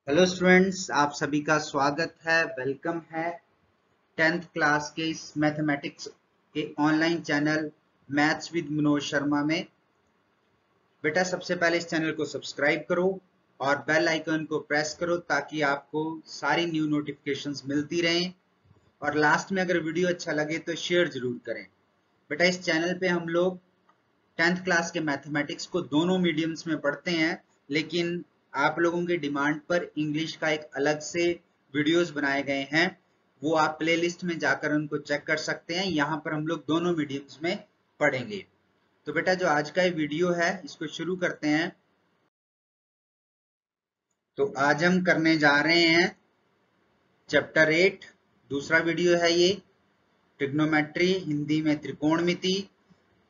Hello students, आप सभी का स्वागत है। वेलकम है 10th क्लास के इस मैथमेटिक्स के online channel maths with Manoj Sharma में। बेटा, सबसे पहले इस चैनल को सब्सक्राइब करो और बेल आइकन को प्रेस करो ताकि आपको सारी न्यू नोटिफिकेशंस मिलती रहें। और लास्ट में अगर वीडियो अच्छा लगे तो शेयर जरूर करें। बेटा, इस चैनल पे हम लोग 10th क्लास के मैथमेटिक्स को दोनों मीडियम्स में पढ़ते हैं, लेकिन आप लोगों की डिमांड पर इंग्लिश का एक अलग से वीडियोस बनाए गए हैं। वो आप प्लेलिस्ट में जाकर उनको चेक कर सकते हैं। यहाँ पर हम लोग दोनों मीडियम्स में पढ़ेंगे। तो बेटा, जो आज का ये वीडियो है इसको शुरू करते हैं। तो आज हम करने जा रहे हैं चैप्टर 8, दूसरा वीडियो है ये, ट्रिग्नोमेट्री, हिंदी में त्रिकोणमिति।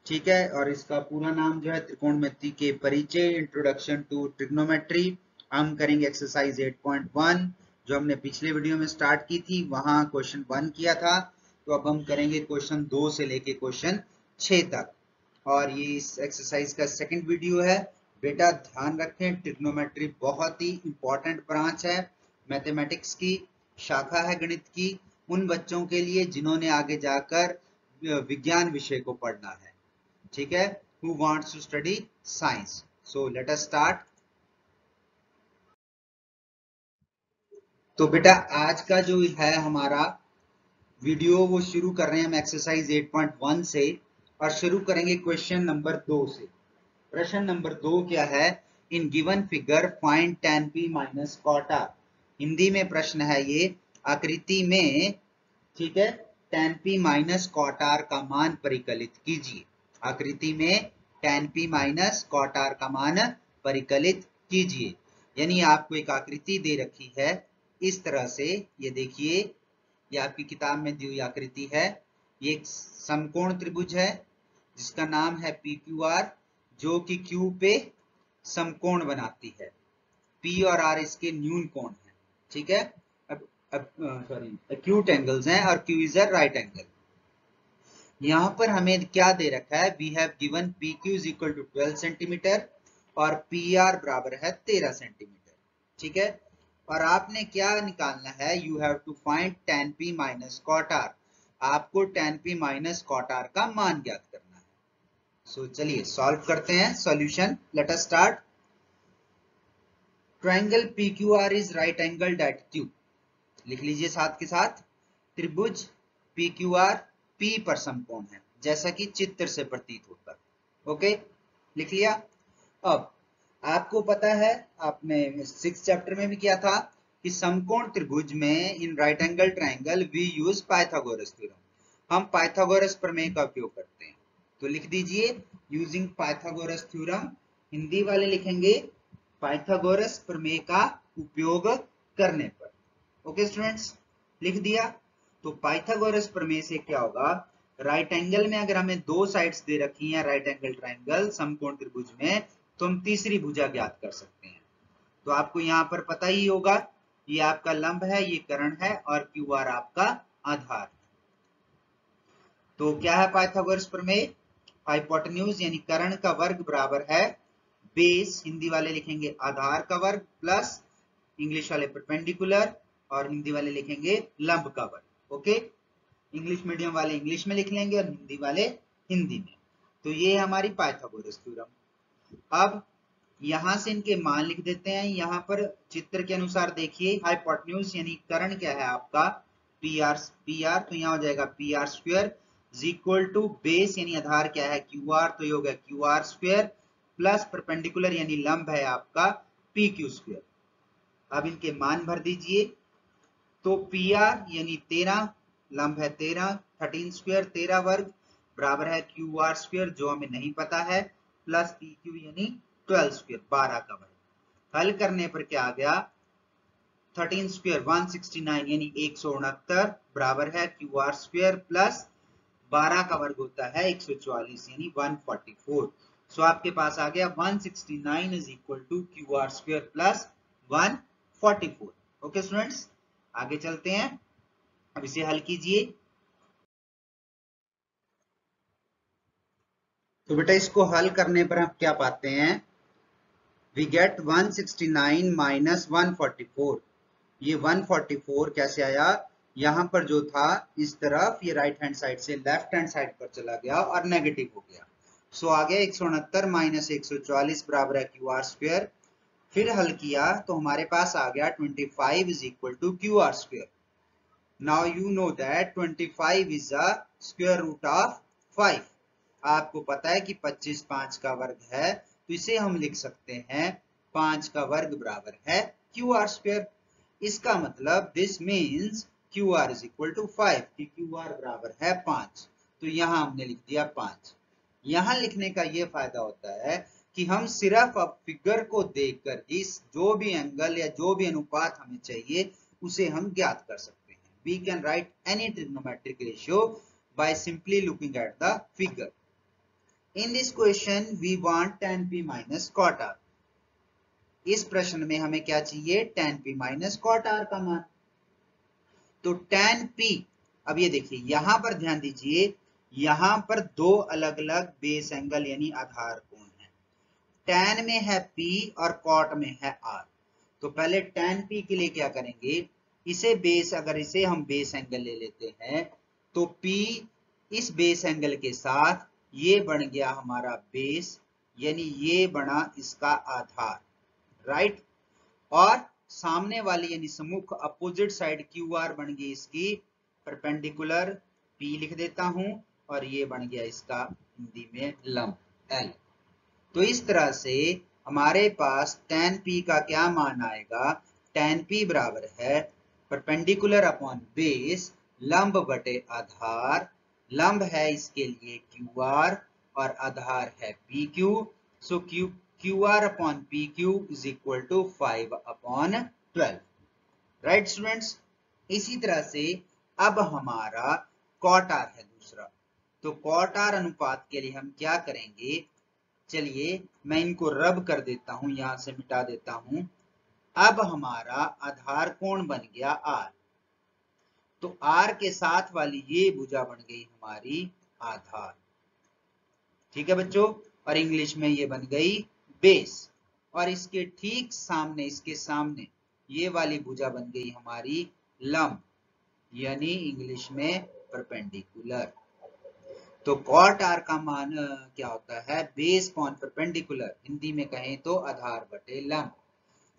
ठीक है, और इसका पूरा नाम जो है त्रिकोणमिति के परिचय, इंट्रोडक्शन टू ट्रिग्नोमेट्री। हम करेंगे एक्सरसाइज 8.1 जो हमने पिछले वीडियो में स्टार्ट की थी, वहां क्वेश्चन 1 किया था। तो अब हम करेंगे क्वेश्चन 2 से लेके क्वेश्चन 6 तक, और ये इस एक्सरसाइज का सेकंड वीडियो है। बेटा ध्यान रखें, ट्रिग्नोमेट्री बहुत ही इंपॉर्टेंट ब्रांच है, मैथमेटिक्स की शाखा है, गणित की, उन बच्चों के लिए जिन्होंने आगे जाकर विज्ञान विषय को पढ़ना है। ठीक है, who wants to study science? So let us start. तो बेटा आज का जो है हमारा वीडियो वो शुरू कर रहे हैं हम एक्सरसाइज 8.1 से, और शुरू करेंगे क्वेश्चन नंबर 2 से। प्रश्न नंबर 2 क्या है? In given figure find tan p minus cot r। Hindi में प्रश्न है ये, आकृति में, ठीक है, tan p minus cot r का मान परिकलित कीजिए। आकृति में tan p minus cot r का मान परिकलित कीजिए। यानी आपको एक आकृति दे रखी है इस तरह से, ये देखिए, ये आपकी किताब में दी हुई आकृति है। ये एक समकोण त्रिभुज है जिसका नाम है PQR, जो कि Q पे समकोण बनाती है। P और R इसके न्यून कोण है। ठीक है, सॉरी, एक्यूट एंगल्स हैं, और Q is a right angle. यहाँ पर हमें क्या दे रखा है? We have given PQ is equal to 12 centimetre और PR बराबर है 13 सेंटीमीटर। ठीक है, और आपने क्या निकालना है? You have to find tan p minus cot r। आपको tan p minus cot r का मान ज्ञात करना है। सो चलिए सॉल्व करते हैं। Solution, let us start. Triangle PQR is right angled at Q। लिख लीजिए साथ के साथ, त्रिभुज PQR P पर समकोण है, जैसा कि चित्र से प्रतीत होता है। ओके, लिख लिया। अब आपको पता है, आपने 6th चैप्टर में भी किया था कि समकोण त्रिभुज में in right angle triangle we use Pythagoras theorem. हम पाइथागोरस प्रमेय का उपयोग करते हैं। तो लिख दीजिए, यूजिंग पाइथागोरस थ्योरम। हिंदी वाले लिखेंगे पाइथागोरस प्रमेय का उपयोग करने पर। ओके स्टूडेंट्स, लिख दिया। तो पाइथागोरस प्रमेय से क्या होगा? राइट एंगल में अगर हमें दो साइड्स दे रखी हैं राइट एंगल ट्रायंगल समकोण त्रिभुज में, तो हम तीसरी भुजा ज्ञात कर सकते हैं। तो आपको यहाँ पर पता ही होगा, ये आपका लंब है, ये कर्ण है, और QR आपका आधार। तो क्या है पाइथागोरस प्रमेय? हाइपोटेन्यूज यानी कर्ण का वर्ग बराबर है बेस, हिंदी वाले लिखेंगे आधार का वर्ग, प्लस इंग्लिश वाले परपेंडिकुलर, और हिंदी वाले लिखेंगे लंब का वर्ग। ओके, इंग्लिश मीडियम वाले इंग्लिश में लिख लेंगे और हिंदी वाले हिंदी में। तो ये है हमारी पाइथागोरस थ्योरम। अब यहां से इनके मान लिख देते हैं। यहाँ पर चित्र के अनुसार देखिए, हाइपोटेन्यूज यानी कर्ण क्या है आपका PR, तो यहाँ हो जाएगा PR square is equal to base यानी आधार क्या है QR, तो ये होगा QR स्क्वायर, प्लस परपेंडिकुलर यानी लंब है आपका PQ स्क्वायर। अब इनके मान भर दीजिए। तो PR यानी 13, लंब है 13, 13 स्क्वायर 13 वर्ग बराबर है QR स्क्वायर जो हमें नहीं पता है, प्लस PQ यानी 12 स्क्वायर 12 का वर्ग। हल करने पर क्या आ गया? 13 स्क्वायर 169 यानी 169 बराबर है QR स्क्वायर, प्लस 12 का वर्ग होता है 144 यानी 144। सो आपके पास आ गया 169 is equal to QR square plus 144। Okay students, आगे चलते हैं। अब इसे हल कीजिए। तो बेटा इसको हल करने पर हम क्या पाते हैं? We get 169 minus 144। ये 144 कैसे आया, यहां पर जो था इस तरफ, ये राइट हैंड साइड से लेफ्ट हैंड साइड पर चला गया और नेगेटिव हो गया। सो आ गया 169 माइनस 144 बराबर है क्यू आर स्क्वायर। फिर हल किया तो हमारे पास आ गया 25 is equal to Q R square. Now you know that 25 is a square root of 5। आपको पता है कि 25 5 का वर्ग है, तो इसे हम लिख सकते हैं 5 का वर्ग बराबर है क्यू आर स्क्वायर। इसका मतलब this means Q R is equal to 5, कि क्यू आर बराबर है 5। तो यहां हमने लिख दिया 5। यहां लिखने का यह फायदा होता है कि हम सिर्फ अब फिगर को देखकर इस जो भी एंगल या जो भी अनुपात हमें चाहिए उसे हम ज्ञात कर सकते हैं। We can write any trigonometric ratio by simply looking at the figure. In this question we want tan p minus cot r. इस प्रश्न में हमें क्या चाहिए, tan p minus cot r का मान। तो tan p, अब ये देखिए यहां पर ध्यान दीजिए, यहां पर दो अलग अलग बेस एंगल यानी आधार कोण है। tan में है p और cot में है r। तो पहले tan p के लिए क्या करेंगे, इसे बेस, अगर इसे हम बेस एंगल ले लेते हैं तो p इस बेस एंगल के साथ ये बन गया हमारा बेस, यानी ये बना इसका आधार, राइट। और सामने वाली यानी सम्मुख अपोजिट साइड क्यू आर बन गई इसकी परपेंडिकुलर, पी लिख देता हूं, और ये बन गया इसका हिंदी में लंब एल। तो इस तरह से हमारे पास tan p का क्या मान आएगा, tan p बराबर है परपेंडिकुलर अपॉन बेस लंब बटे आधार। लंब है इसके लिए क्यू आर और आधार है P Q. So Q R upon P Q is equal to 5 upon 12, right students. इसी तरह से अब हमारा कॉट आर है दूसरा। तो कॉट आर अनुपात के लिए हम क्या करेंगे, चलिए मैं इनको रब कर देता हूं, यहां से मिटा देता हूं। अब हमारा आधार कोण बन गया आर, तो आर के साथ वाली ये भुजा बन गई हमारी आधार, ठीक है बच्चों। और इंग्लिश में ये बन गई बेस, और इसके ठीक सामने, इसके सामने ये वाली भुजा बन गई हमारी लंब, यानी इंग्लिश में परपेंडिकुलर। तो कॉट आर का मान क्या होता है, बेस अपॉन परपेंडिकुलर, हिंदी में कहें तो आधार बटे लंब।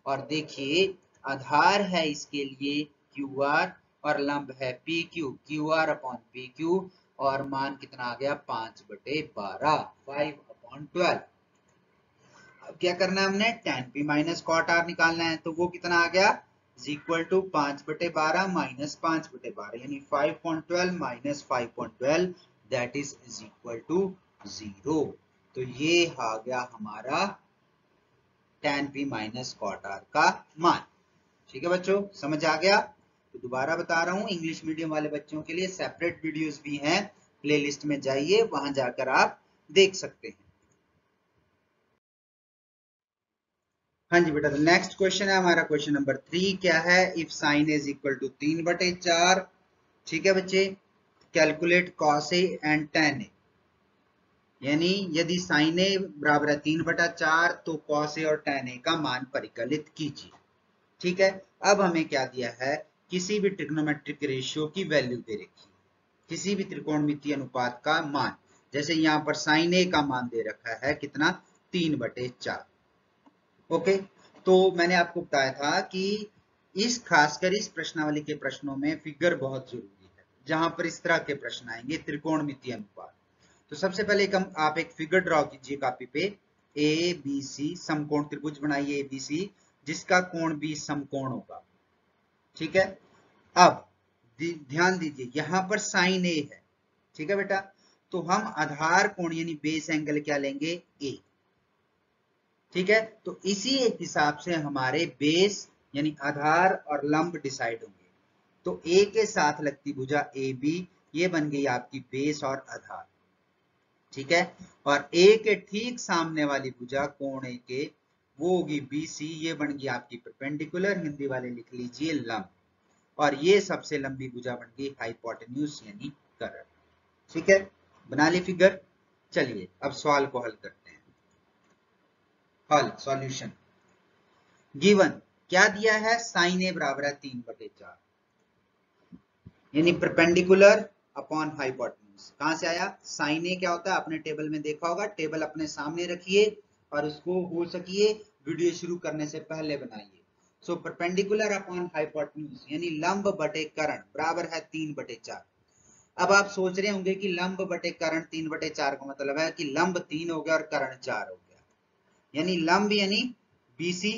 और देखिए आधार है इसके लिए क्यू आर और लंब है P Q, Q R upon P Q, और मान कितना आ गया 5 बटे 12, 5 अपॉन 12। अब क्या करना है, हमने tan p minus cot R निकालना है, तो वो कितना आ गया, इज इक्वल टू 5 बटे 12 माइनस 5 बटे 12, यानी 5.12 minus 5.12, that is equal to 0। तो ये आ गया हमारा tan p minus cot R का मान। ठीक है बच्चों, समझ आ गया। तो दोबारा बता रहा हूं, इंग्लिश मीडियम वाले बच्चों के लिए सेपरेट वीडियोस भी हैं, प्लेलिस्ट में जाइए, वहां जाकर आप देख सकते हैं। हाँ जी बेटा, तो नेक्स्ट क्वेश्चन है हमारा क्वेश्चन नंबर 3। क्या है, if sine is equal to 3 बटे 4। ठीक है बच्चे, calculate cos A and tan A, यानी यदि साइन ए बराबर है 3 बटा 4 तो कॉस ए और tan ए का मान परिकलित कीजिए। ठीक है, अब हमें क्या दिया है, किसी भी ट्रिग्नोमेट्रिक रेशियो की वैल्यू दे रखी है, किसी भी त्रिकोणमितीय अनुपात का मान। जैसे यहाँ पर साइन ए का मान दे रखा है कितना, 3 बटे 4। ओके, तो मैंने आपको बताया था कि इस खासकर इस प्रश्नावली के प्रश्नों में फिगर बहुत जरूरी है, जहां पर इस तरह के प्रश्न आएंगे त्रिकोणमितीय अनुपात। तो सबसे पहले आप एक फिगर ड्रॉ कीजिए कॉपी पे, ए बी सी समकोण त्रिभुज बनाइए ए बी सी, जिसका कोण भी समकोण होगा। ठीक है, अब ध्यान दीजिए यहां पर साइन ए है, ठीक है बेटा, तो हम आधार कोण यानी बेस एंगल क्या लेंगे, ए। ठीक है, तो इसी एक हिसाब से हमारे बेस यानी आधार और लंब डिसाइड होंगे। तो ए के साथ लगती भुजा ए बी, ये बन गई आपकी बेस और आधार। ठीक है, और ए के ठीक सामने वाली भुजा कोण ए के, वो होगी बी सी, ये बन गई आपकी परपेंडिकुलर, हिंदी वाले लिख लीजिए लंब। और ये सबसे लंबी भुजा बन गई हाइपोटेन्यूज यानी कर्ण। ठीक है, बना ली फिगर। चलिए अब सवाल को हल करते हैं। हल सॉल्यूशन। गिवन क्या दिया है, साइन ए बराबर है 3/4, यानी परपेंडिकुलर अपॉन हाइपोटेन्यूज। कहां से आया, साइन ए क्या होता है, आपने टेबल में देखा होगा, टेबल अपने सामने रखिए और उसको हो सकिए वीडियो शुरू करने से पहले बनाइए। सो परपेंडिकुलर अपॉन हाइपोटेन्यूज यानी लंब बटे कर्ण बराबर है 3/4। अब आप सोच रहे होंगे कि लंब बटे कर्ण 3/4 का मतलब है कि लंब 3 हो गया और कर्ण 4 हो गया, यानी लंब यानी बीसी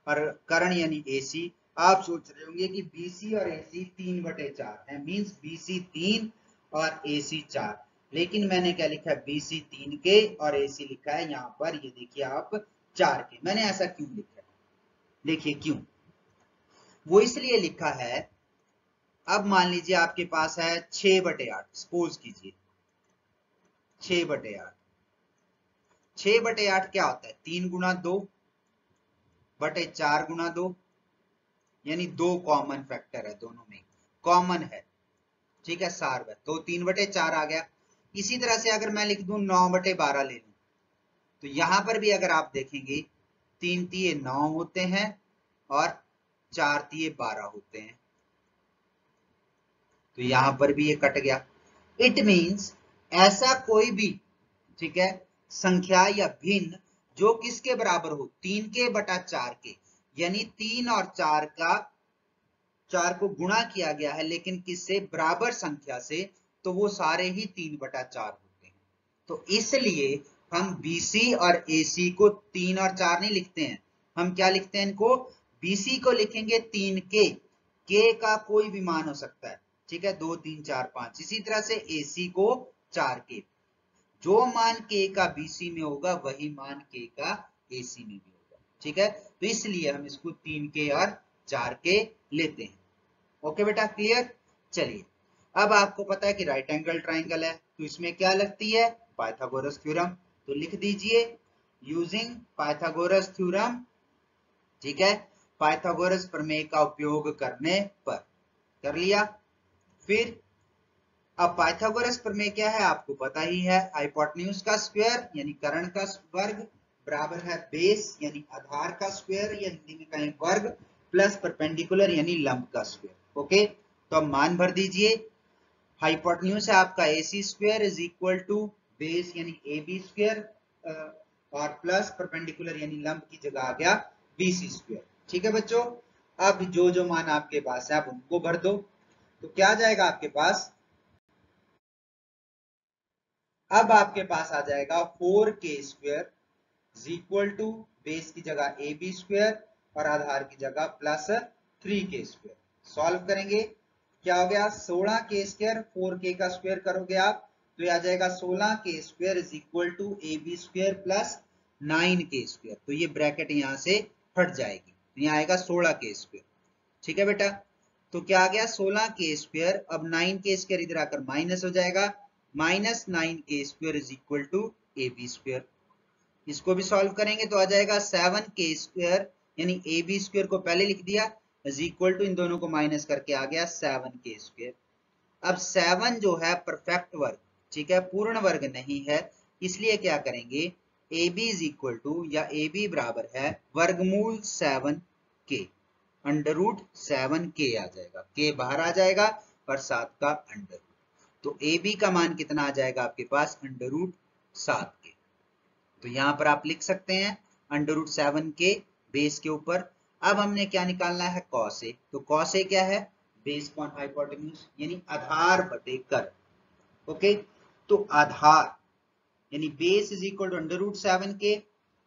और कर्ण यानी एसी। आप सोच रहे होंगे कि बीसी और एसी 3/4 है, मींस बीसी 3 और एसी 4, लेकिन मैंने क्या लिखा है, बीसी 3 के और एसी लिखा है यहाँ पर, ये देखिए आप 4 के। मैंने ऐसा क्यों लिखा है, देखिए क्यों, वो इसलिए लिखा है, अब मान लीजिए आपके पास है 6/8, सपोज कीजिए 6/8, 6/8 क्या होता है, 3 गुना 2 बटे 4 गुना 2, यानी 2 कॉमन फैक्टर है, दोनों में कॉमन है, ठीक है, सार्व है, तो 3/4 आ गया। इसी तरह से अगर मैं लिख दूं 9/12 ले लूं, तो यहां पर भी अगर आप देखेंगे 3 तिये 9 होते हैं और 4 तिये 12 होते हैं, तो यहां पर भी ये कट गया। इट मीन्स ऐसा कोई भी, ठीक है, संख्या या भिन्न जो किसके बराबर हो, 3 के बटा 4 के, यानी 3 और 4 को गुणा किया गया है लेकिन किससे, बराबर संख्या से, तो वो सारे ही 3/4 होते हैं। तो इसलिए हम बीसी और एसी को 3 और 4 नहीं लिखते हैं, हम क्या लिखते हैं इनको, बीसी को लिखेंगे 3 के का कोई भी मान हो सकता है, ठीक है, 2 3 4 5। इसी तरह से एसी को 4 के, जो मान के का बीसी में होगा वही मान के का एसी में भी होगा, ठीक है, तो इसलिए हम इसको 3 के और 4 के लेते हैं। ओके बेटा, क्लियर। चलिए, अब आपको पता है कि राइट एंगल ट्राइंगल है, तो इसमें क्या लगती है, पाइथागोरस थ्योरम, तो लिख दीजिए यूजिंग पाइथागोरस थ्योरम, ठीक है, पाइथागोरस प्रमेय का उपयोग करने पर, कर लिया। फिर अब पाइथागोरस प्रमेय क्या है आपको पता ही है, हाइपोटेन्यूज का स्क्वायर यानी कर्ण का वर्ग बराबर है बेस यानी आधार का स्क्वायर या हिंदी में कहें वर्ग, प्लस परपेंडिकुलर यानी लंब का स्क्वायर। ओके, तो अब मान भर दीजिए, हाइपोटेन्यूज है आपका AC square is equal to base यानी AB स्क्वायर और प्लस परपेंडिकुलर यानी लंब की जगह आ गया BC स्क्वायर। ठीक है बच्चों, अब जो जो मान आपके पास है आप उनको भर दो, तो क्या आ जाएगा आपके पास, अब आपके पास आ जाएगा 4k square is equal to base की जगह AB स्क्वायर और आधार की जगह प्लस 3k स्क्वायर। सॉल्व करेंगे, क्या हो गया, 16k स्क्वायर, 4k का स्क्वायर करोगे आप तो ये आ जाएगा 16k square is equal to AB square plus 9k square, तो ये ब्रैकेट यहां से हट जाएगी, तो यहाँ आएगा 16k स्क्वायर। ठीक है बेटा, तो क्या आ गया 16k स्क्वायर, अब 9k स्क्वायर इधर आकर माइनस हो जाएगा, minus 9k square is equal to AB square. इसको भी सॉल्व करेंगे तो आ जाएगा 7k स्क्वायर, यानी AB स्क्वायर को पहले लिख दिया इज इक्वल टू, इन दोनों को माइनस करके आ गया 7k स्क्वायर। अब 7 जो है परफेक्ट वर्ग, ठीक है, पूर्ण वर्ग नहीं है, इसलिए क्या करेंगे, AB इज इक्वल टू या AB बराबर है वर्गमूल 7k, अंडर रूट 7k आ जाएगा, k बाहर आ जाएगा और 7 का अंडर रूट, तो AB का मान कितना आ जाएगा आपके पास, अंडर रूट 7k। तो यहां पर आप लिख सकते हैं अंडर रूट 7k बेस के ऊपर। अब हमने क्या निकालना है, कॉस ए, तो कॉस ए क्या है, बेस अपॉन हाइपोटेन्यूज यानी आधार बटे कर्ण। ओके, तो आधार यानी base is equal to under root 7k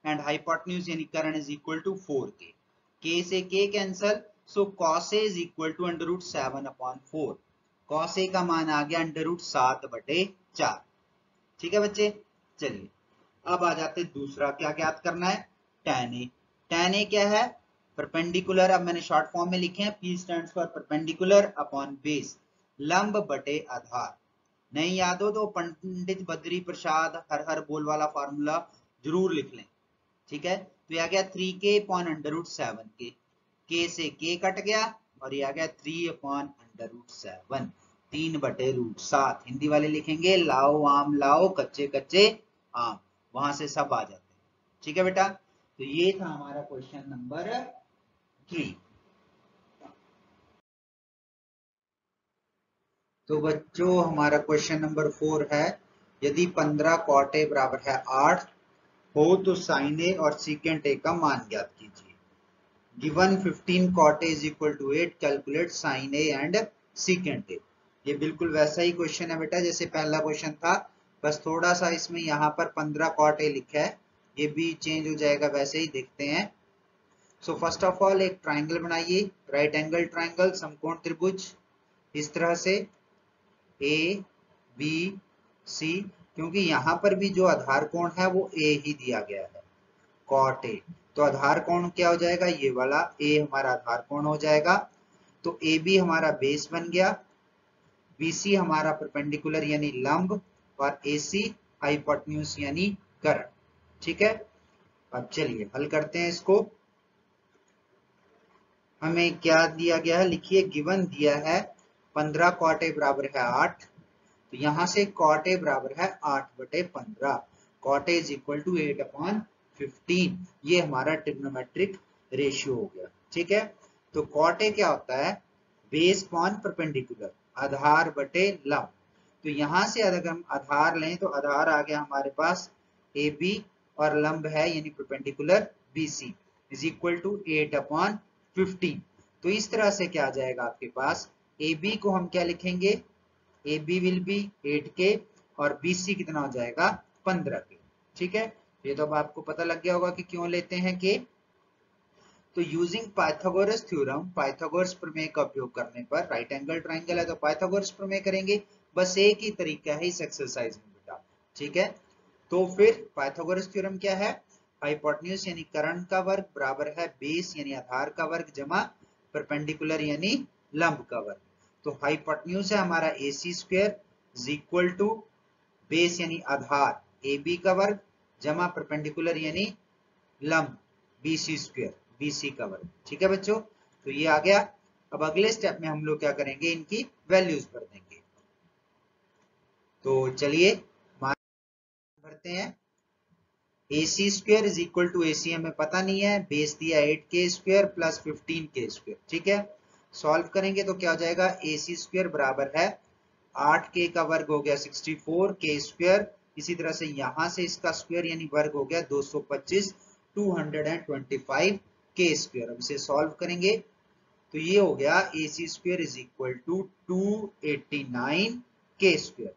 and hypotenuse यानी कर्ण is equal to 4k, k से k cancel, so cos A is equal to under root 7/4, cos A का मान आ गया अंडर रूट 7/4। ठीक है बच्चे, चलिए अब आ जाते दूसरा, क्या ज्ञात करना है, tan ए। tan ए क्या है, परपेंडिकुलर, अब मैंने शॉर्ट फॉर्म में लिखे हैं, P stands for perpendicular upon base, लंब बटे आधार। नहीं याद हो तो पंडित बद्री प्रसाद हर हर बोल वाला फार्मूला जरूर लिख लें। ठीक है, तो ये आ गया 3k upon under root 7k, k से k कट गया और ये आ गया 3 अपॉन अंडर रूट 7, 3/√7। हिंदी वाले लिखेंगे लाओ आम लाओ कच्चे कच्चे आम, वहां से सब आ जाते हैं। ठीक है बेटा, तो ये था हमारा क्वेश्चन नंबर 3। तो बच्चों हमारा क्वेश्चन नंबर 4 है, यदि 15 कॉट ए बराबर है 8 हो तो साइन ए और सीकेंट ए का मान ज्ञात कीजिए। Given 15 cot a is equal to 8, calculate sine A and secant A. ये बिल्कुल वैसा ही क्वेश्चन है बेटा जैसे पहला क्वेश्चन था, बस थोड़ा सा इसमें यहाँ पर 15 cot a लिखा है, ये भी चेंज हो जाएगा, वैसे ही देखते हैं। सो फर्स्ट ऑफ ऑल एक ट्राइंगल बनाइए, राइट एंगल ट्राइंगल, समकोण त्रिभुज, इस तरह से ए बी सी, क्योंकि यहाँ पर भी जो आधार कोण है वो ए ही दिया गया है, कॉट ए। तो आधार कोण क्या हो जाएगा, ये वाला ए हमारा आधार कोण हो जाएगा। तो ए बी हमारा बेस बन गया, बीसी हमारा परपेंडिकुलर यानी लंब, और ए सी हाइपोटेन्यूज यानी कर्ण। ठीक है, अब चलिए हल करते हैं इसको। हमें क्या दिया गया है, लिखिए गिवन दिया है 15 कॉट ए बराबर है 8, तो यहां से कॉट ए बराबर है 8/15, cot A is equal to 8/15, ये हमारा ट्रिग्नोमेट्रिक रेशियो हो गया। ठीक है, तो कॉट ए क्या होता है, बेस अपॉन परपेंडिकुलर, आधार बटे लंब। तो यहां से अगर हम आधार लें तो आधार आ गया हमारे पास ए बी, और लंब है यानी perpendicular B C, is equal to 8/15। तो इस तरह से क्या आ जाएगा आपके पास, ए बी को हम क्या लिखेंगे, A B will be 8k, और बी सी कितना हो जाएगा 15k। ठीक है, ये तो अब आपको पता लग गया होगा कि क्यों लेते हैं के। तो यूजिंग पाइथागोरस थ्योरम, पाइथागोरस प्रमेय का उपयोग करने पर, राइट एंगल ट्राइंगल है तो पाइथागोरस प्रमेय करेंगे, बस एक ही तरीका है इस एक्सरसाइज में बेटा। ठीक है, तो फिर पाइथागोरस थ्योरम क्या है, हाइपोटेन्यूज यानी कर्ण का वर्ग बराबर है बेस यानी आधार का वर्ग जमा परपेंडिकुलर यानी लंब का वर्ग। तो हाइपोटेन्यूज है हमारा A C square is equal to base यानी आधार ए बी का वर्ग जमा परपेंडिकुलर यानी लंब B C square B C का वर्ग। ठीक है बच्चों, तो ये आ गया। अब अगले स्टेप में हम लोग क्या करेंगे, इनकी वैल्यूज भर देंगे। तो चलिए भरते हैं। ए C square is equal to ए सी हमें पता नहीं है, बेस दिया 8k square plus 15k square. ठीक है, सॉल्व करेंगे तो क्या हो जाएगा, ए सी स्क्वायर बराबर है 8k का वर्ग हो गया 64k स्क्वायर, इसी तरह से यहां से इसका स्क्वायर यानी वर्ग हो गया 225, 225k स्क्वायर। अब इसे सॉल्व करेंगे तो ये हो गया A C square is equal to 289k square.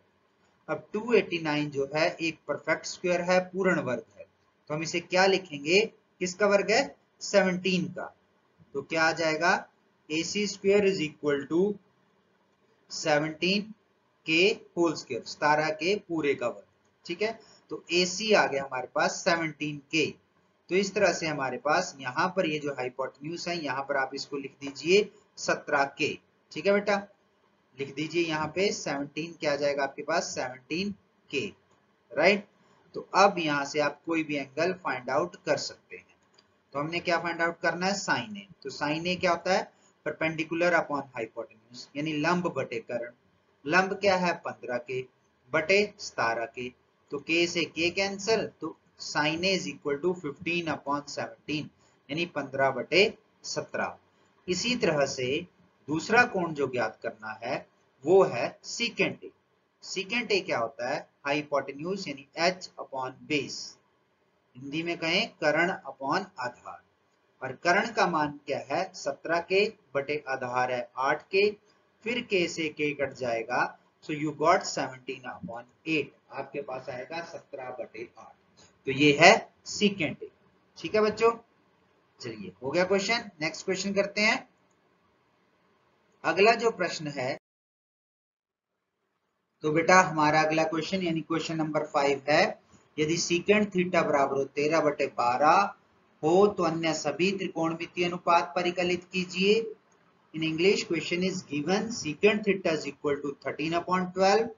अब 289 जो है एक परफेक्ट स्क्वायर है, पूर्ण वर्ग है, तो हम इसे क्या लिखेंगे, किसका वर्ग है, 17 का। तो क्या आ जाएगा, ए C square is equal to 17 के होल स्क्वायर, 17 के पूरे का वर्ग। ठीक है, तो ए सी आ गया हमारे पास 17 के। तो इस तरह से हमारे पास यहाँ पर ये जो हाइपोटेन्यूज है, यहाँ पर आप इसको लिख दीजिए 17 के। ठीक है बेटा, लिख दीजिए यहाँ पे 17 क्या आ जाएगा आपके पास, 17k। राइट, तो अब यहाँ से आप कोई भी एंगल फाइंड आउट कर सकते हैं। तो हमने क्या फाइंड आउट करना है, साइन ए। तो साइन ए क्या होता है, परपेंडिकुलर अपॉन हाइपोटेन्यूज यानी लंब बटे कर्ण। लंब क्या है 15k बटे 17k, तो k से k कैंसिल, तो sine A is equal to 15/17 यानी 15/17। इसी तरह से दूसरा कोण जो ज्ञात करना है वो है सीकेंट ए। सीकेंट ए क्या होता है, हाइपोटेन्यूज यानी h अपॉन बेस, हिंदी में कहें कर्ण अपॉन आधार। और कर्ण का मान क्या है, 17k बटे आधार है 8k, फिर k से k कट जाएगा, सो यू गॉट 17/8, आपके पास आएगा 17/8। तो ये है सीकेंट ए। ठीक है बच्चों, चलिए हो गया क्वेश्चन। नेक्स्ट क्वेश्चन करते हैं। अगला जो प्रश्न है, तो बेटा हमारा अगला क्वेश्चन यानी क्वेश्चन नंबर 5 है, यदि सीकेंट थीटा बराबर हो 13/12 हो तो अन्य सभी त्रिकोणमितीय अनुपात परिकलित कीजिए। In English question is given secant theta is equal to 13/12,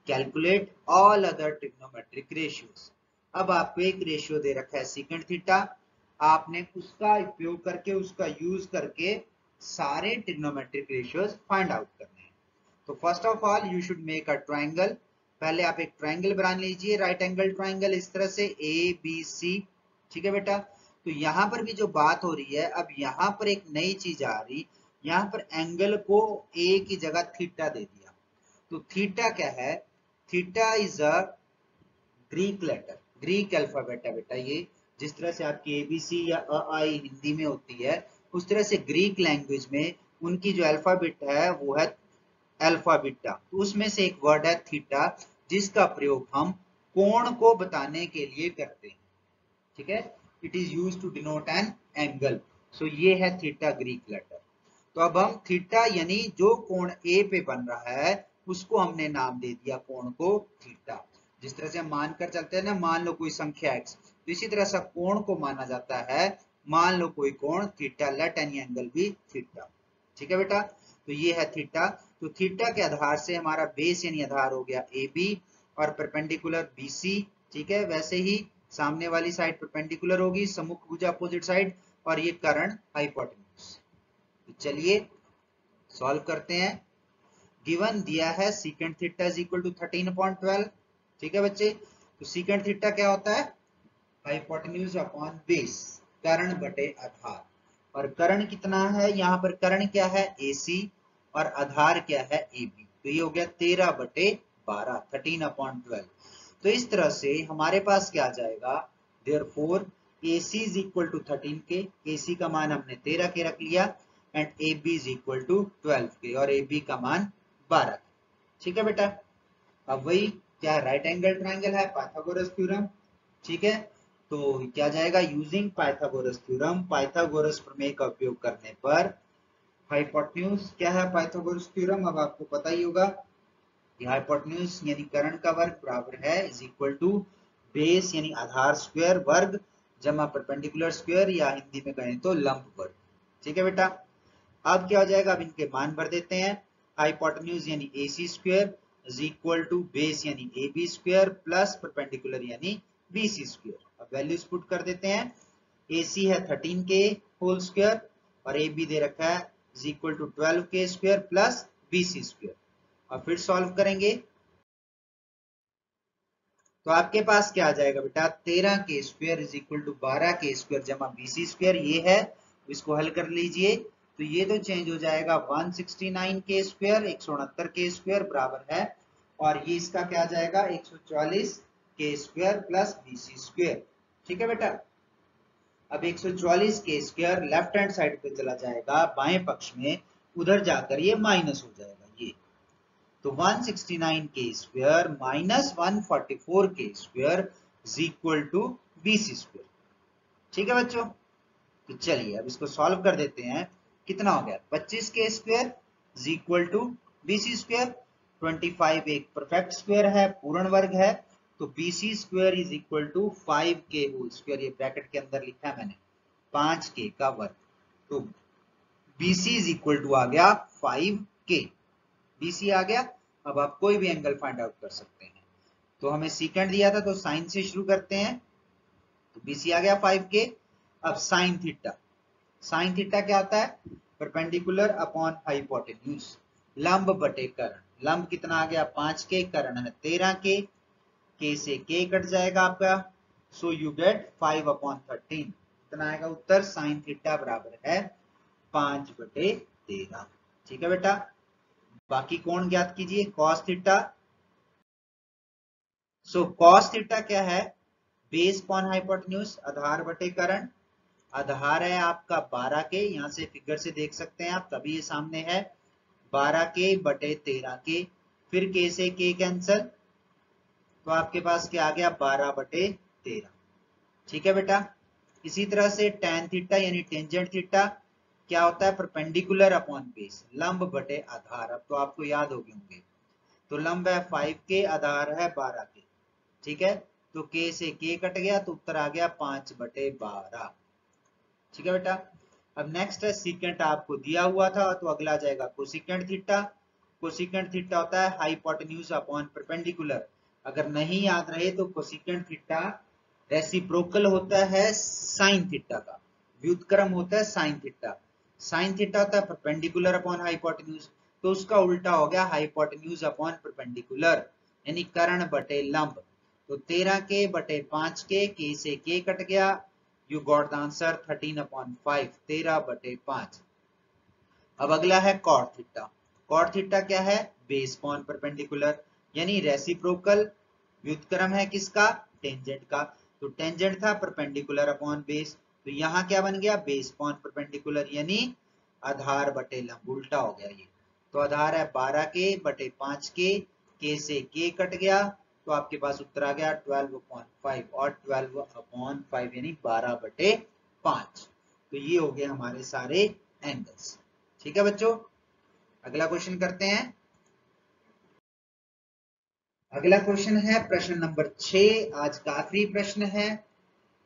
calculate all other trigonometric ratios. अब आपको एक रेशियो दे रखा है secant थीटा, आपने उसका उपयोग करके, उसका यूज करके सारे ट्रिग्नोमेट्रिक रेशियोज फाइंड आउट करने हैं। तो first of all you should make a triangle. पहले आप एक ट्राइंगल बना लीजिए, राइट एंगल ट्राइंगल, इस तरह से ए बी सी। ठीक है बेटा, तो यहाँ पर भी जो बात हो रही है, अब यहाँ पर एक नई चीज आ रही, यहाँ पर एंगल को ए की जगह थीटा दे दिया। तो थीटा क्या है? Theta is a Greek letter, Greek alphabet है बेटा ये। जिस तरह से आपकी एबीसी या अ आई हिंदी में होती है, उस तरह से ग्रीक लैंग्वेज में उनकी जो अल्फाबेट है वो है अल्फा बीटा। तो उसमें से एक वर्ड है थीटा, जिसका प्रयोग हम कोण को बताने के लिए करते हैं। ठीक है, it is use to denote an angle. So ये है थीटा ग्रीक लेटर। तो अब हम थीटा यानी जो कोण ए पे बन रहा है उसको हमने नाम दे दिया कोण को थीटा। जिस तरह से हम मानकर चलते हैं ना, मान लो कोई संख्या x, तो इसी तरह से कोण को माना जाता है, मान लो कोई कोण थीटा, लेट एनी एंगल भी थीटा। ठीक है बेटा, तो ये है थीटा। तो थीटा के आधार से हमारा बेस यानी आधार हो गया ए बी और परपेंडिकुलर बी सी। ठीक है, वैसे ही सामने वाली साइड परपेंडिकुलर होगी, सम्मुख भुजा अपोजिट साइड, और ये कर्ण हाइपोटेन्यूज। तो चलिए सॉल्व करते हैं। गिवन दिया है secant theta is equal to 13/12। ठीक है बच्चे, तो सीकेंट थीटा क्या होता है? हाइपोटेन्यूज अपॉन बेस, कर्ण बटे आधार। और कर्ण कितना है? यहाँ पर कर्ण क्या है? AC, और आधार क्या है? AB। तो ये हो गया 13/12, 13/12। तो इस तरह से हमारे पास क्या आ जाएगा? Therefore AC is equal to 13 k, AC का मान हमने 13 के रख लिया, and AB is equal to 12 k, और AB का मान 12। ठीक है बेटा, अब वही क्या, राइट एंगल ट्राइंगल है, पाइथागोरस थ्योरम। ठीक है, तो क्या जाएगा? यूजिंग पाइथागोरस थ्योरम, पाइथागोरस प्रमेय का उपयोग करने पर हाइपोटेन्यूज क्या है? पाइथागोरस थ्योरम अब आपको पता ही होगा कि हाइपोटेन्यूज यानी कर्ण का वर्ग बराबर है इज इक्वल टू बेस यानी आधार स्क्वायर वर्ग जमा परपेंडिकुलर स्क्वायर, या हिंदी में कहें तो लंब वर्ग। ठीक है बेटा, अब क्या हो जाएगा? अब इनके मान भर देते हैं। हाइपोटेन्यूज यानी AC square is equal to base यानी AB स्क्वायर प्लस परपेंडिकुलर यानी BC स्क्वायर। अब वैल्यूज पुट कर देते हैं। AC है 13 के होल स्क्वायर, और AB दे रखा है इज इक्वल टू 12 के स्क्वायर प्लस BC स्क्वायर। और फिर सॉल्व करेंगे तो आपके पास क्या आ जाएगा बेटा? 13 के स्क्वायर इज इक्वल टू 12 के स्क्वायर जमा BC स्क्वायर, ये है, इसको हल कर लीजिए। तो ये तो चेंज हो जाएगा 169 के स्क्वायर, 169 के स्क्वायर बराबर है, और ये इसका क्या आ जाएगा? 144 k square plus BC square. ठीक है बेटा, अब 144 k square left hand side पे चला जाएगा, बाएं पक्ष में, उधर जाकर ये माइनस हो जाएगा ये। तो 169 के square minus 144 k square is equal to BC square. ठीक है बच्चों, तो चलिए अब इसको सॉल्व कर देते हैं। कितना हो गया? 25 k square is equal to BC square. 25 एक परफेक्ट स्क्वायर है, पूर्ण वर्ग है, तो BC square is equal to 5 k whole square, ये ब्रैकेट के अंदर लिखा है मैंने, 5 के का वर्ग। तो BC इज इक्वल टू आ गया 5 के, BC आ गया। अब आप कोई भी एंगल फाइंड आउट कर सकते हैं। तो हमें सीकेंट दिया था, तो साइन से शुरू करते हैं। तो BC आ गया 5 के। अब साइन थीटा, साइन थीटा क्या होता है? परपेंडिकुलर अपॉन हाइपोटेन्यूज, लंब बटे कर्ण। लंब कितना आ गया? 5 के, कर्ण है 13 के से के कट जाएगा आपका, सो यू गेट 5/13। कितना आएगा उत्तर? साइन थीटा बराबर है 5/13। ठीक है बेटा, बाकी कोण ज्ञात कीजिए। Cos theta, so cos theta क्या है? बेस अपॉन हाइपोटेन्यूज, आधार बटे कर्ण। आधार है आपका 12 के, यहां से फिगर से देख सकते हैं आप, तभी ये सामने है, 12 के बटे 13 के, फिर के से के कैंसल, तो आपके पास क्या आ गया? 12/13। ठीक है बेटा, इसी तरह से tan थीटा यानी टेंजेंट थीटा क्या होता है? परपेंडिकुलर अपॉन बेस, लंब बटे आधार। अब तो आपको याद हो गए होंगे। तो लंब है 5 के, आधार है 12 के। ठीक है, तो के से के कट गया, तो उत्तर आ गया 5/12। ठीक है बेटा, अब नेक्स्ट है सीकेंट, आपको दिया हुआ था, तो अगला आ जाएगा कोसिकेंट थीटा। कोसिकेंट थीटा होता है हाइपोटेन्यूज अपॉन परपेंडिकुलर। अगर नहीं याद रहे तो कोसिकेंट थीटा रेसिप्रोकल होता है साइन थीटा का, व्युत्क्रम होता है साइन थीटा। साइन थीटा होता है परपेंडिकुलर अपॉन हाइपोटेन्यूज, तो उसका उल्टा हो गया हाइपोटेन्यूज अपॉन परपेंडिकुलर, यानी कर्ण बटे लंब। तो 13 के बटे 5 के से के कट गया, यू गॉट द आंसर 13/5, 13/5। अब अगला है कॉट थीटा। कॉट थीटा क्या है? बेस अपॉन परपेंडिकुलर, यानी रेसिप्रोकल व्युत्क्रम है किसका? टेंजेंट का। तो टेंजेंट था परपेंडिकुलर अपॉन बेस, तो यहाँ क्या बन गया? बेस अपॉन परपेंडिकुलर, यानी आधार बटे लंब, उल्टा हो गया ये। तो आधार है 12 के बटे 5 के से के कट गया, तो आपके पास उत्तर आ गया 12/5, और 12/5 यानी 12/5। तो ये हो गए हमारे सारे एंगल्स। ठीक है बच्चों, अगला क्वेश्चन करते हैं। अगला क्वेश्चन है प्रश्न नंबर 6, आज का आखिरी प्रश्न है।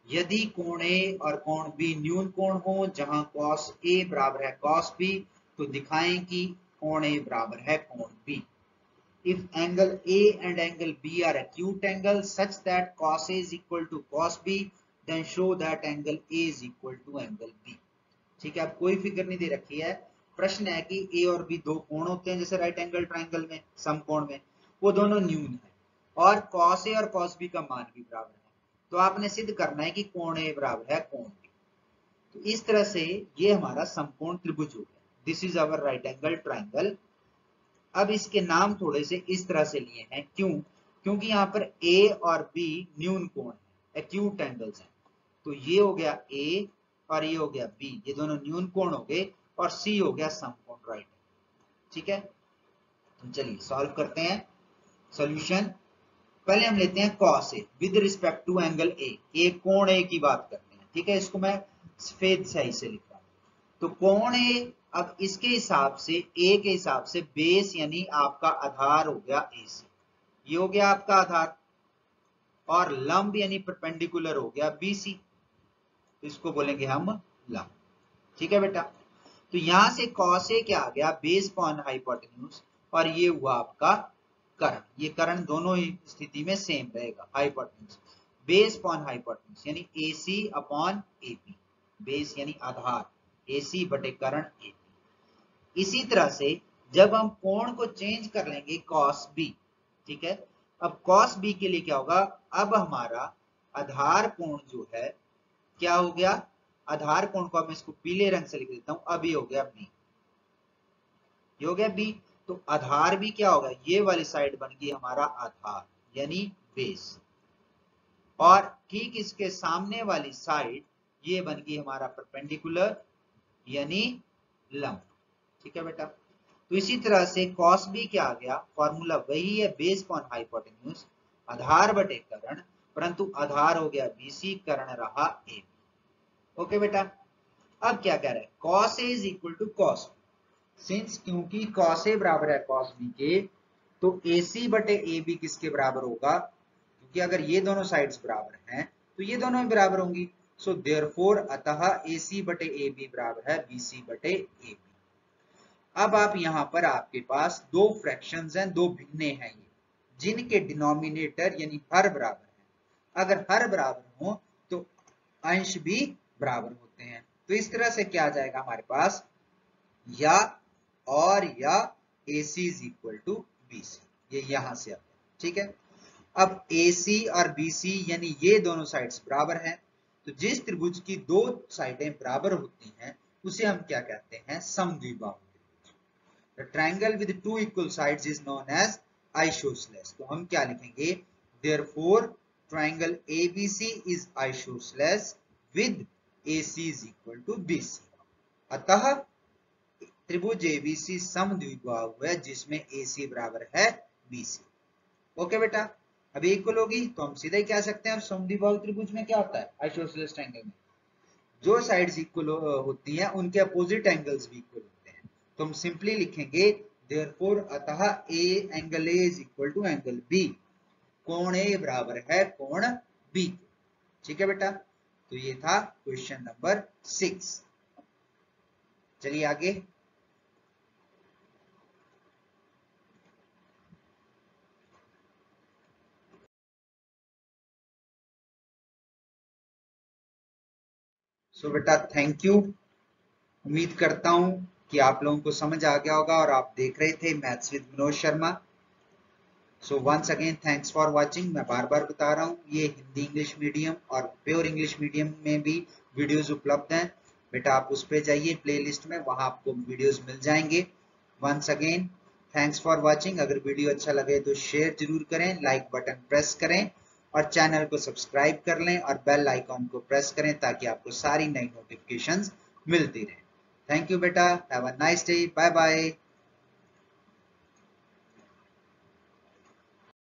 यदि कोण ए और कोण बी न्यून कोण हो जहां cos A बराबर है cos B, तो दिखाएं कि कोण A बराबर है कोण B। If angle A and angle B are acute angles such that cos A is equal to cos B, then show that angle A is equal to angle B। ठीक है, अब कोई फिगर नहीं दे रखी है। प्रश्न है कि ए और बी दो कोण होते हैं जैसे राइट एंगल ट्राइंगल में, समकोण में, वो दोनों न्यून है और कॉस ए और कॉस बी का मान भी बराबर है। तो आपने सिद्ध करना है कि कोण ए बराबर है कोण बी। तो इस तरह से ये हमारा समकोण त्रिभुज हो गया। This is our right angle triangle. अब इसके नाम थोड़े से इस तरह से लिए हैं, क्यों? क्योंकि यहाँ पर ए और बी न्यून कोण है, एक्यूट एंगल्स हैं। तो ये हो गया ए और ये हो गया बी, ये दोनों न्यून कोण हो गए, और सी हो गया समकोण राइट। ठीक है, तो चलिए सॉल्व करते हैं। सॉल्यूशन, पहले हम लेते हैं cos A with respect to angle A. ये कोण ए की बात करते हैं। ठीक है, इसको मैं सफेद स्याही से लिख रहा हूं। तो कोण ए, अब इसके हिसाब से ए के हिसाब से बेस यानी आपका आधार हो गया ए सी, ये हो गया आपका आधार, और लंब यानी परपेंडिकुलर हो गया बी सी, तो इसको बोलेंगे हम लंब। ठीक है बेटा, तो यहां से cos ए क्या आ गया? बेस अपॉन हाइपोटेन्यूज, और ये हुआ आपका कर्ण। ये कर्ण दोनों ही स्थिति में सेम रहेगा, हाइपोटेन्यूज। बेस अपॉन हाइपोटेन्यूज यानी AC अपॉन AP, बेस यानी आधार, AC बटे कर्ण AP। इसी तरह से जब हम कोण को चेंज कर लेंगे cos B, ठीक है, अब cos B के लिए क्या होगा? अब हमारा आधार कोण जो है क्या हो गया? आधार कोण को मैं इसको पीले रंग से लिख देता हूं। अब ये हो गया बी, ये हो गया बी। तो आधार भी क्या होगा? ये वाली साइड बन गई हमारा आधार यानी बेस, और ठीक इसके सामने वाली साइड ये बन गई हमारा परपेंडिकुलर यानी लंब। ठीक है बेटा, तो इसी तरह से cos b क्या आ गया? फॉर्मूला वही है, बेस अपॉन हाइपोटेन्यूज, आधार बटे कर्ण, परंतु आधार हो गया BC, कर्ण रहा AB। ओके बेटा, अब क्या कह रहे हैं? cos A is equal to cos B। Since क्योंकि cos A बराबर है cos B के, तो AC बटे AB किसके बराबर होगा? क्योंकि अगर ये दोनों साइड्स बराबर हैं तो ये दोनों ही बराबर होंगी। सो देयरफॉर अतः AC बटे AB बराबर है BC बटे AB। अब आप यहां पर आपके पास दो फ्रैक्शंस हैं, दो भिन्ने हैं ये, जिनके डिनोमिनेटर यानी हर बराबर है। अगर हर बराबर हो तो अंश भी बराबर होते हैं। तो इस तरह से क्या आ जाएगा हमारे पास? या और या AC is equal to BC, ये यहां से आ गया। ठीक है, अब AC और BC यानी ये दोनों साइड्स बराबर हैं, तो जिस त्रिभुज की दो साइडें बराबर होती हैं उसे हम क्या कहते हैं? समद्विबाहु त्रिभुज। The triangle with two equal sides is known as isosceles. तो हम क्या लिखेंगे? Therefore triangle ABC is isosceles with AC is equal to BC। अतः त्रिभुज ABC समद्विबाहु है जिसमें AC बराबर है BC। ओके बेटा, अब इक्वल होगी तो हम सीधे कह सकते हैं समद्विबाहु त्रिभुज में क्या होता है? आइसोसेलेस ट्रायंगल में जो साइड्स इक्वल होती हैं उनके अपोजिट एंगल्स भी इक्वल होते हैं। तो हम सिंपली लिखेंगे देयरफॉर अतः angle A is equal to angle B, कोण A बराबर है कोण B। ठीक है बेटा, तो ये था क्वेश्चन नंबर 6। चलिए आगे। सो बेटा थैंक यू, उम्मीद करता हूं कि आप लोगों को समझ आ गया होगा, और आप देख रहे थे maths with Manoj Sharma. So once again thanks for watching. मैं बार बार बता रहा हूँ, ये हिंदी इंग्लिश मीडियम और प्योर इंग्लिश मीडियम में भी वीडियोस उपलब्ध हैं। बेटा आप उस पे जाइए प्लेलिस्ट में, वहां आपको वीडियोस मिल जाएंगे। Once again thanks for watching. अगर वीडियो अच्छा लगे तो शेयर जरूर करें, लाइक बटन प्रेस करें और चैनल को सब्सक्राइब कर लें और बेल आइकॉन को प्रेस करें ताकि आपको सारी नई नोटिफिकेशंस मिलती रहे। थैंक यू बेटा, have a nice day, bye bye.